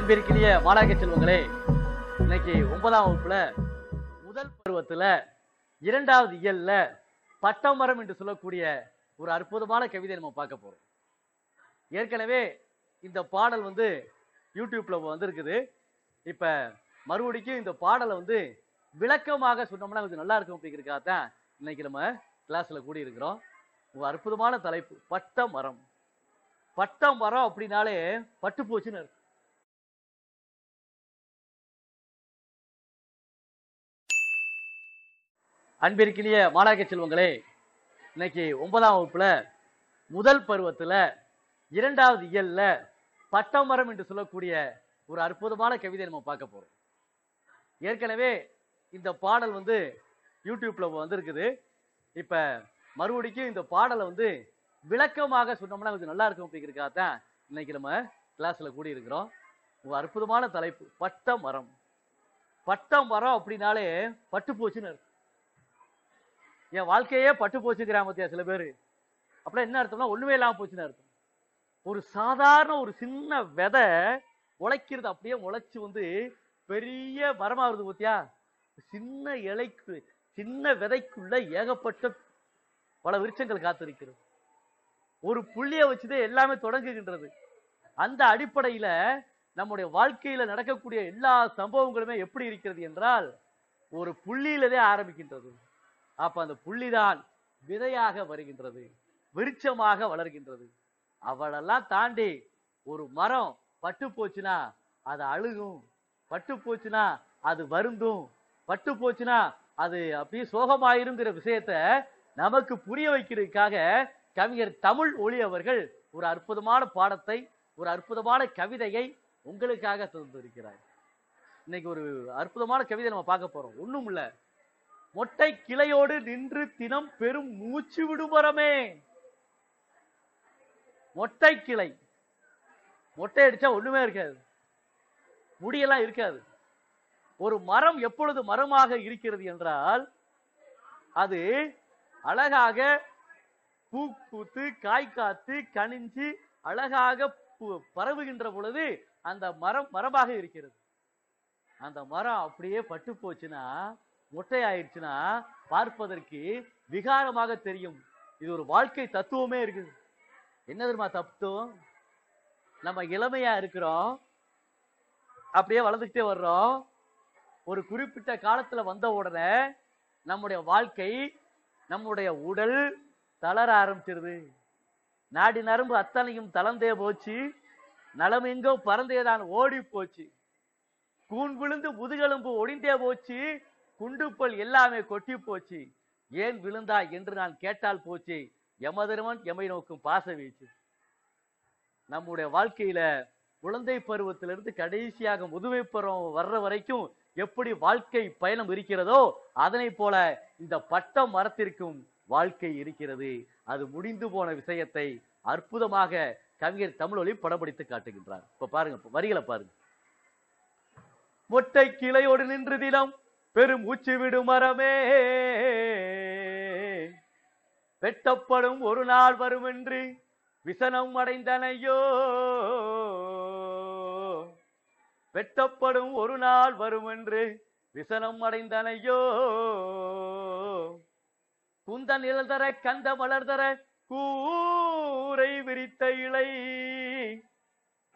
அன்பிற்கினிய மாணாக்க செல்வங்களே, இன்னைக்கு 9ஆம் வகுப்புல முதல் பருவத்துல 2வது இயல்ல பட்டமரம் என்று சொல்லக்கூடிய ஒரு அற்புதமான கவிதை நம்ம பார்க்க போறோம். ஏற்கனவே இந்த பாடல் யூடியூப்ல வந்திருக்குது. இப்ப மறுபடிக்கும் இந்த பாடலை விளக்கமாக சொன்னோம்னா கொஞ்சம் நல்லா இருக்கும் அப்படிங்கிறதுக்காக தான் இன்னைக்கு நம்ம கிளாஸ்ல கூடி இருக்கிறோம். ஒரு அற்புதமான தலைப்பு பட்டமரம். பட்டமரம் அப்படின்னாலே பட்டு போச்சுன்னு அர்த்தம். அன்பிற்கினிய மாணாக்க செல்வங்களே, இன்னைக்கு 9ஆம் வகுப்புல முதல் பருவத்துல 2வது இயல்ல பட்டமரம் என்று சொல்லக்கூடிய ஒரு அற்புதமான கவிதை நம்ம பார்க்க போறோம். ஏற்கனவே இந்த பாடல் யூடியூப்ல வந்திருக்குது. இப்ப மறுபடிக்கும் இந்த பாடலை விளக்கமாக சொன்னோம்னா கொஞ்சம் நல்லா இருக்கும் அப்படிங்கிறதுக்காக தான் இன்னைக்கு நம்ம கிளாஸ்ல கூடி இருக்கிறோம். ஒரு அற்புதமான தலைப்பு பட்டமரம். பட்டமரம் அப்படின்னாலே பட்டு போச்சுன்னு அர்த்தம். என் வாழ்க்கையே பட்டு போச்சுங்கிறாம சில பேரு. அப்படின்னா என்ன அர்த்தம்னா ஒண்ணுமே இல்லாம போச்சுன்னு அர்த்தம். ஒரு சாதாரண ஒரு சின்ன விதை உழைக்கிறது அப்படியே உழைச்சு பெரிய மரமா வருது பத்தியா. சின்ன இலைக்கு சின்ன விதைக்குள்ள ஏகப்பட்ட பல விருட்சங்கள் காத்திருக்கிறது. ஒரு புள்ளிய வச்சுதான் எல்லாமே தொடங்குகின்றது. அந்த அடிப்படையில நம்முடைய வாழ்க்கையில நடக்கக்கூடிய எல்லா சம்பவங்களுமே எப்படி இருக்கிறது என்றால் ஒரு புள்ளியிலதே ஆரம்பிக்கின்றது. அப்ப அந்த புள்ளிதான் விதையாக வருகின்றது, விருட்சமாக வளர்கின்றது. அவளெல்லாம் தாண்டி ஒரு மரம் பட்டு போச்சுன்னா அது அழுகும், பட்டு போச்சுன்னா அது வருந்தும், பட்டு போச்சுன்னா அது அப்படியே சோகமாயிருங்கிற விஷயத்த நமக்கு புரிய வைக்கிறதுக்காக கவிஞர் தமிழ் ஒளி அவர்கள் ஒரு அற்புதமான பாடத்தை, ஒரு அற்புதமான கவிதையை உங்களுக்காக தந்திருக்கிறார். இன்னைக்கு ஒரு அற்புதமான கவிதை நம்ம பார்க்க போறோம். ஒண்ணும் இல்ல, மொட்டை கிளையோடு நின்று தினம் பெரும் மூச்சு விடுமரமே. மொட்டை கிளை, மொட்டை அடிச்சா ஒண்ணுமே இருக்காது, முடியெல்லாம் இருக்காது. ஒரு மரம் எப்பொழுது மரமாக இருக்கிறது என்றால் அது அழகாக பூ பூத்து காய் காத்து கனிஞ்சு அழகாக பரவுகின்ற பொழுது அந்த மரம் மரமாக இருக்கிறது. அந்த மரம் அப்படியே பட்டு போச்சுன்னா, மொட்டை ஆயிடுச்சுன்னா பார்ப்பதற்கு விகாரமாக தெரியும். இது ஒரு வாழ்க்கை தத்துவமே இருக்குது. என்ன தெரியுமா தத்துவம்? நம்ம இளமையா இருக்கிறோம், அப்படியே வளர்ந்துக்கிட்டே வர்றோம். ஒரு குறிப்பிட்ட காலத்துல வந்த உடனே நம்முடைய வாழ்க்கை, நம்முடைய உடல் தளர ஆரம்பிச்சிருது. நாடி நரம்பு அத்தனையும் தளர்ந்தே போச்சு, நலம் எங்கோ பறந்தேதான் ஓடி போச்சு, கூன் விழுந்து முதுகெலும்பு ஒடிந்தே போச்சு, குண்டுப்பல் எல்லாமே கொட்டி போச்சு, ஏன் விழுந்தா என்று நான் கேட்டால் போச்சு, யமதர்மன் எமை நோக்கும் பாச வீச்சு. நம்முடைய வாழ்க்கையில குழந்தை பருவத்திலிருந்து கடைசியாக முதுமை பருவம் வர்ற வரைக்கும் எப்படி வாழ்க்கை பயணம் இருக்கிறதோ அதனை போல இந்த பட்ட மரத்திற்கும் வாழ்க்கை இருக்கிறது. அது முடிந்து போன விஷயத்தை அற்புதமாக கவிஞர் தமிழொலி படம் பிடித்து காட்டுகின்றார். இப்ப பாருங்க, வரிகளை பாருங்க. மொட்டை கிளையோடு நின்று தினம் பெரும் மூச்சு விடும் மரமே, வெட்டப்படும் ஒரு நாள் வரும் என்று விசனம் அடைந்தனையோ, வெட்டப்படும் ஒரு நாள் வரும் என்று விசனம் அடைந்தனையோ, குந்த நிழல் தர கந்த மலர் தர கூரை விரித்த இலை,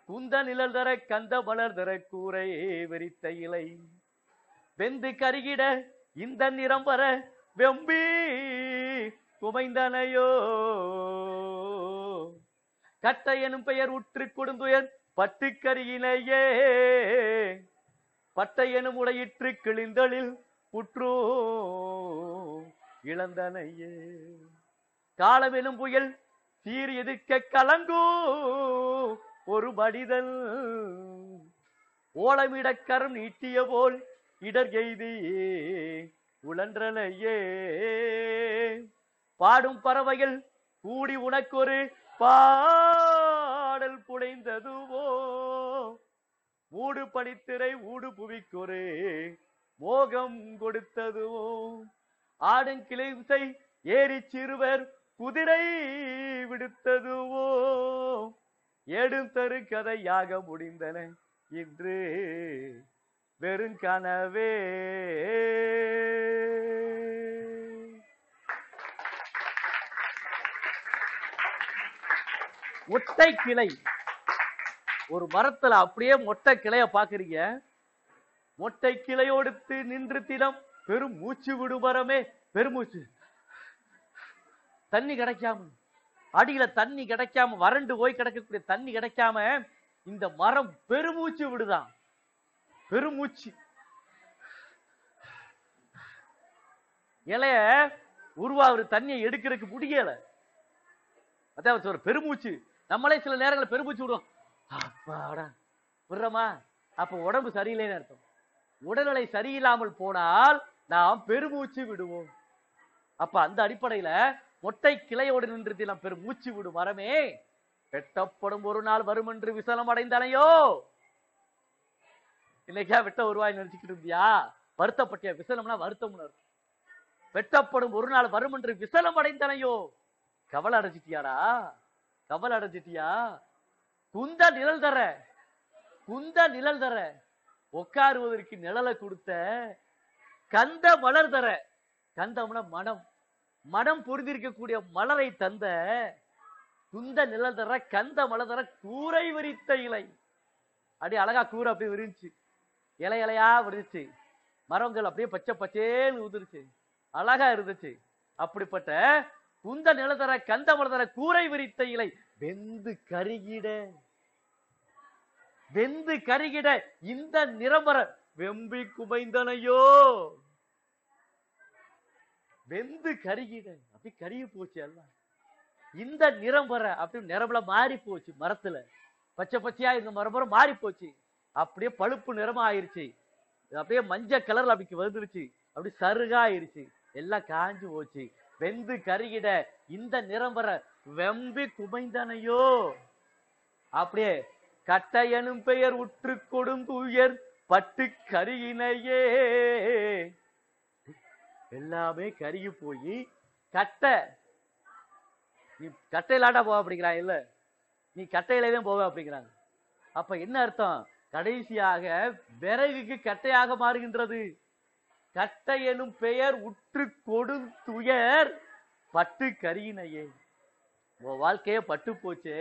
குந்த நிழல் தர கந்த மலர் தர கூரை விரித்த இலை, வெந்து கருகிட இந்த நிறம் வர வெம்பி குமைந்தனையோ, கட்ட எனும் பெயர் உற்று கொடுந்துயர் பட்டு கருகினையே, பட்டை எனும் உடையிற்று கிழிந்தளில் புற்றோ இழந்தனையே, காலம் எனும் புயல் சீர் எதிர்க்க கலங்கோ ஒரு மனிதன், ஓலமிடக்கரம் நீட்டிய போல் இடர் எய்தியே உழன்றனையே, பாடும் பறவைகள் கூடி உனக்கொரு பாடல் புனைந்ததுவோ, மூடு பனித்திரை ஊடு புவிக்கொரு மோகம் கொடுத்ததுவோ, ஆடும் கிளைசை ஏறி சிறுவர் குதிரை விடுத்ததுவோ, ஏடும் தரு கதையாக முடிந்தன இன்று வெறுங்கனவே. ஒட்டை கிளை, ஒரு மரத்துல அப்படியே மொட்டை கிளைய பாக்குறீங்க. மொட்டை கிளையோடுத்து நின்று தினம் பெரும் மூச்சு விடுமரமே. பெருமூச்சு, தண்ணி கிடைக்காம, அடியில தண்ணி கிடைக்காம, வறண்டு போய் கிடக்கக்கூடிய தண்ணி கிடைக்காம இந்த மரம் பெருமூச்சு விடுதான். பெருமூச்சு இலைய உருவாகிற தண்ணியை எடுக்கிறதுக்கு முடியல. அதான் ஒரு பெருமூச்சு. நம்மளே சில நேரங்களில் பெருமூச்சு விடுவோம். அப்பாடா விடுறோமா? அப்ப உடம்பு சரியில்லைன்னு அர்த்தம். உடல்நிலை சரியில்லாமல் போனால் நாம் பெருமூச்சு விடுவோம். அப்ப அந்த அடிப்படையில மொட்டை கிளையோடு நின்று நாம் பெருமூச்சு விடும் மரமே, வெட்டப்படும் ஒரு நாள் வரும் என்று விசலம் அடைந்தனையோ. இன்னைக்கா வெட்ட உருவாய் நினைச்சுக்கிட்டு இருந்தியா? வருத்தப்பட்டியா? விசலம்னா வருத்தம். வெட்டப்படும் ஒரு நாள் வரும் என்று விசலம் அடைந்தனையோ. கவலை அடைஞ்சிட்டியாடா? கவலை அடைஞ்சிட்டியா? குந்த நிழல் தர, குந்த நிழல் தர, உட்காருவதற்கு நிழலை கொடுத்த கந்த மலர் தர. கந்தம்னா மனம், மனம் பொருந்திருக்கக்கூடிய மலரை தந்த குந்த நிழல் தர, கந்த மலர் தர, கூரை விரித்த இலை. அப்படி அழகா கூரை அப்படியே விரிச்சு, இலை இலையா விரிச்சு, மரங்கள் அப்படியே பச்சை பச்சேன்னு உதிர்ச்சு, அழகா இருந்துச்சு. அப்படிப்பட்ட குந்த நிலதர கந்த மலதர கூரை விரித்த இலை வெந்து கருகிட, வெந்து கருகிட இந்த நிறமர வெம்பி குமைந்தனையோ. வெந்து கருகிட அப்படி கருகி போச்சு எல்லாம். இந்த நிறம் வர அப்படி நிறம்ல மாறி போச்சு. மரத்துல பச்சை பச்சையா இருந்த மரம் மாறி போச்சு. அப்படியே பழுப்பு நிறமா ஆயிருச்சு. அப்படியே மஞ்சள் கலர்ல அப்படி வந்துருச்சு. அப்படி சருகா ஆயிருச்சு. எல்லாம் காஞ்சு போச்சு. வெந்து கருகிட இந்த நிறம் வர வெம்பி குமைந்தனையோ. அப்படியே கட்டையனும் பெயர் உற்று கொடுந்து உயர் பட்டு கருகினையே. எல்லாமே கருகி போய் கட்டை, நீ கட்டையிலாட்டா போக அப்படிங்கிறாங்க. இல்ல, நீ கட்டையிலதான் போவ அப்படிங்கிறாங்க. அப்ப என்ன அர்த்தம்? கடைசியாக விறகுக்கு கட்டையாக மாறுகின்றது. கட்டை எனும் பெயர் உற்று கொடுந்துயர் பட்டு கருகினையே. உன் வாழ்க்கைய பட்டு போச்சு.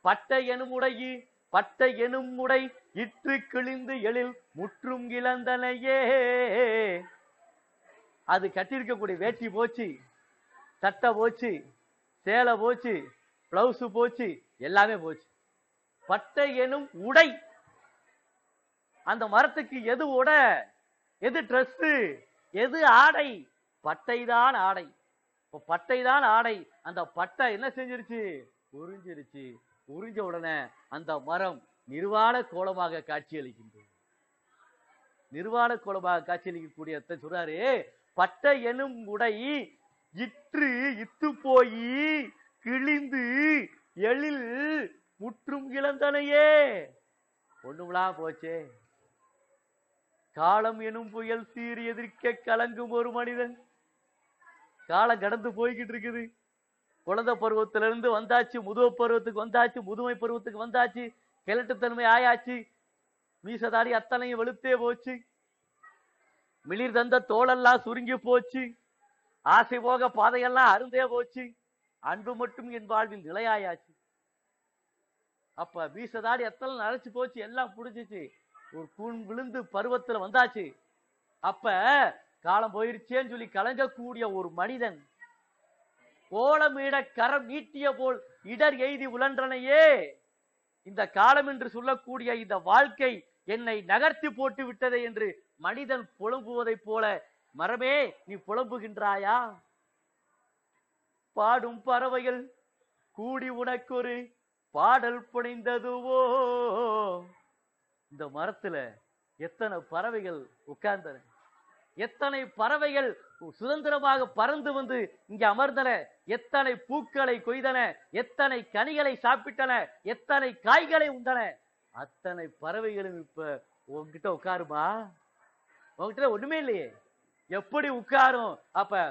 பட்டை எனும் உடையி, பட்டை எனும் உடை இற்று கிழிந்து எழில் முற்றும் இழந்தனையே. அது கட்டியிருக்கக்கூடிய வேட்டி போச்சு, சட்டை போச்சு, சேலை போச்சு, பிளவுஸ் போச்சு, எல்லாமே போச்சு. பட்டை எனும் உடை, அந்த மரத்துக்கு எது உடை, எது ட்ரெஸ், எது ஆடை? பட்டைதான் ஆடை. இப்ப பட்டைதான் ஆடை. அந்த பட்டை என்ன செஞ்சிருச்சு? உறிஞ்சிருச்சு. உறிஞ்ச உடனே அந்த மரம் நிர்வாண கோலமாக காட்சியளிக்கின்றது. நிர்வாண கோலமாக காட்சியளிக்கக்கூடிய சொல்றாரு, பட்டை எனும் உடை இற்று இத்து போய் கிழிந்து எழில் முற்றும் இழந்தனையே. ஒண்ணுமில்லா போச்சே. காலம் எனும் புயல் சீறி எதிர்க்க கலங்கும் ஒரு மனிதன். காலம் கடந்து போய்கிட்டு இருக்குது. குழந்தை பருவத்திலிருந்து வந்தாச்சு, முதுமை பருவத்துக்கு வந்தாச்சு, முதுமை பருவத்துக்கு வந்தாச்சு, கிழட்டுத்தன்மை ஆயாச்சு, மீசதாடி அத்தனையும் வெளுத்தே போச்சு, மிளிர் தந்த தோளெல்லாம் சுருங்கி போச்சு, ஆசை போக பாதையெல்லாம் அருந்தே போச்சு, அன்பு மட்டும் என் வாழ்வில் நிலையாயாச்சு. அப்ப மீசதாடி அத்தனை அழைச்சு போச்சு, எல்லாம் புடிச்சிச்சு, ஒரு கூண் விழுந்து பருவத்துல வந்தாச்சு. அப்ப காலம் போயிருச்சேன்னு சொல்லி கலங்கக்கூடிய ஒரு மனிதன் கோலமிட கரம் நீட்டிய போல் இடர் எய்தி உழன்றனையே. இந்த காலம் என்று சொல்லக்கூடிய இந்த வாழ்க்கை என்னை நகர்த்தி போட்டு விட்டதே என்று மனிதன் புலம்புவதைப் போல மரமே நீ புலம்புகின்றாயா? பாடும் பறவைகள் கூடி உனக்கொரு பாடல் புனைந்ததுவோ. இந்த மரத்துல எத்தனை பறவைகள் உட்கார்ந்தன, எத்தனை பறவைகள் சுதந்திரமாக பறந்து வந்து இங்க அமர்ந்தன, எத்தனை பூக்களை கொய்தன, எத்தனை கனிகளை சாப்பிட்டன, எத்தனை காய்களை உண்டன. அத்தனை பறவைகளும் இப்ப உங்ககிட்ட உட்காருமா? உங்ககிட்ட ஒண்ணுமே இல்லையே, எப்படி உட்காரும்? அப்ப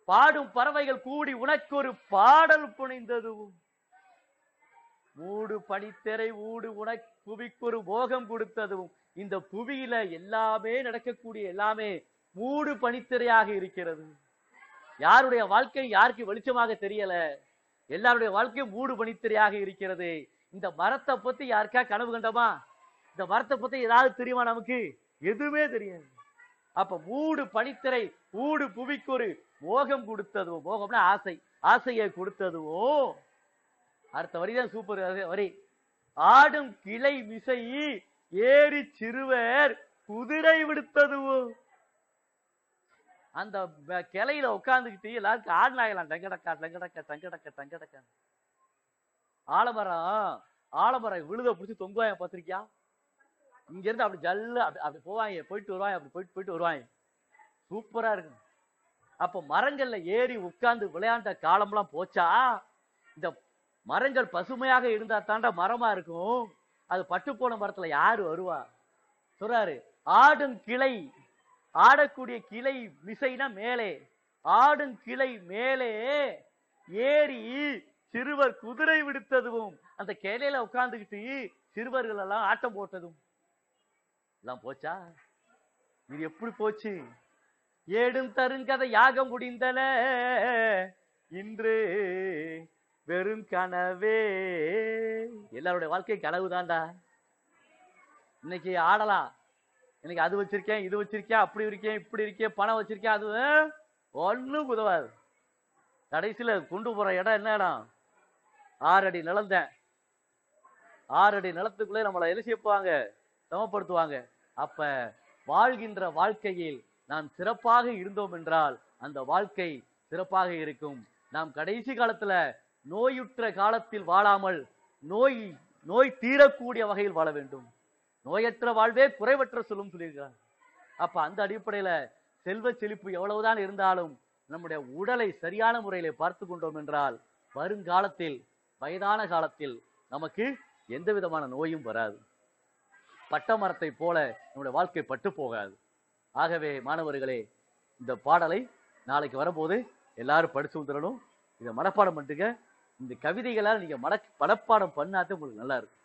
பாடும் பறவைகள் கூடி உனக்கு ஒரு பாடல் புனைந்ததுவும் மூடு பனித்திரை ஊடு உனக்கு புவிக்கொரு போகம் கொடுத்ததும் இந்த புவியில எல்லாமே நடக்கக்கூடிய எல்லாமே மூடு பனித்திரையாக இருக்கிறது. யாருடைய வாழ்க்கை யாருக்கு வெளிச்சமாக தெரியல, எல்லாருடைய வாழ்க்கை மூடு பனித்திரையாக இருக்கிறது. இந்த மரத்தை பத்தி யாருக்கா கனவு கண்டமா? இந்த மரத்தை பத்தி ஏதாவது தெரியுமா? நமக்கு எதுவுமே தெரியாது. அப்ப மூடு பனித்திரை, மூடு புவிக்கொரு மோகம் கொடுத்ததும், மோகம்னா ஆசை, ஆசையை கொடுத்ததும். அடுத்த வரிதான் சூப்பர் வரி. ஆடும் கிளை மிசை ஏறி சிறுவர் குதிரை விடுத்ததும். அந்த கிளையில உட்கார்ந்துக்கிட்டு எல்லாருக்கும் ஆடினாங்களாம். டங்கடக்கா டங்கடக்கா டங்கடக்கா டங்கடக்கா. ஆலமரம் விழுத பிடிச்சி தொங்குவாங்க பார்த்திருக்கியா? இங்க இருந்து அப்படி ஜல்ல அப்படி போவாங்க, போயிட்டு வருவாங்க, அப்படி போயிட்டு வருவாங்க. சூப்பரா இருக்கும். அப்ப மரங்கள்ல ஏறி உட்கார்ந்து விளையாண்ட காலம்லாம் போச்சா? இந்த மரங்கள் பசுமையாக இருந்தா தாண்டா மரமா இருக்கும். அது பட்டு போன மரத்துல யாரு வருவா? சொல்றாரு, ஆடும் கிளை, ஆடக்கூடிய கிளை மிசைனா மேலே, ஆடும் கிளை மேலே ஏறி சிறுவர் குதிரை விடுத்ததும். அந்த கிளையில உட்கார்ந்துக்கிட்டு சிறுவர்கள் எல்லாம் ஆட்டம் போட்டதும் எல்லாம் போச்சா? இது எப்படி போச்சு? ஏடும் தருங்கதை யாகம் முடிந்தன இன்று வெறும் கனவே. எல்லாருடைய வாழ்க்கை கனவு தான்டா. இன்னைக்கு ஆடலாம், இன்னைக்கு அது வச்சிருக்கேன், இது வச்சிருக்கேன், அப்படி இருக்கேன், இப்படி இருக்கேன், பணம் வச்சிருக்கேன், அது ஒன்னும் உதவாது. கடைசியில கொண்டு போற இடம் என்ன இடம்? 6 அடி நிலந்தேன். 6 அடி நிலத்துக்குள்ளே நம்மளை எலிசிப்பாங்க, சமப்படுத்துவாங்க. அப்ப வாழ்கின்ற வாழ்க்கையில் நாம் சிறப்பாக இருந்தோம் என்றால் அந்த வாழ்க்கை சிறப்பாக இருக்கும். நாம் கடைசி காலத்துல நோயுற்ற காலத்தில் வாழாமல் நோய் தீரக்கூடிய வகையில் வாழ வேண்டும். நோயற்ற வாழ்வே குறைவற்ற சொல்லும் சொல்லியிருக்கிறாங்க. அப்ப அந்த அடிப்படையில செல்வ செழிப்பு எவ்வளவுதான் இருந்தாலும் நம்முடைய உடலை சரியான முறையில பார்த்து கொண்டோம் என்றால் வருங்காலத்தில் வயதான காலத்தில் நமக்கு எந்த விதமான நோயும் வராது. பட்ட மரத்தை போல நம்முடைய வாழ்க்கை பட்டு போகாது. ஆகவே மாணவர்களே, இந்த பாடலை நாளைக்கு வரும்போது எல்லாரும் படிச்சு வந்துடணும். இதை மனப்பாடம் பண்ணுங்க. இந்த கவிதைகளால் நீங்க மனப்பாடம் பண்ணாதே உங்களுக்கு நல்லா இருக்கும்.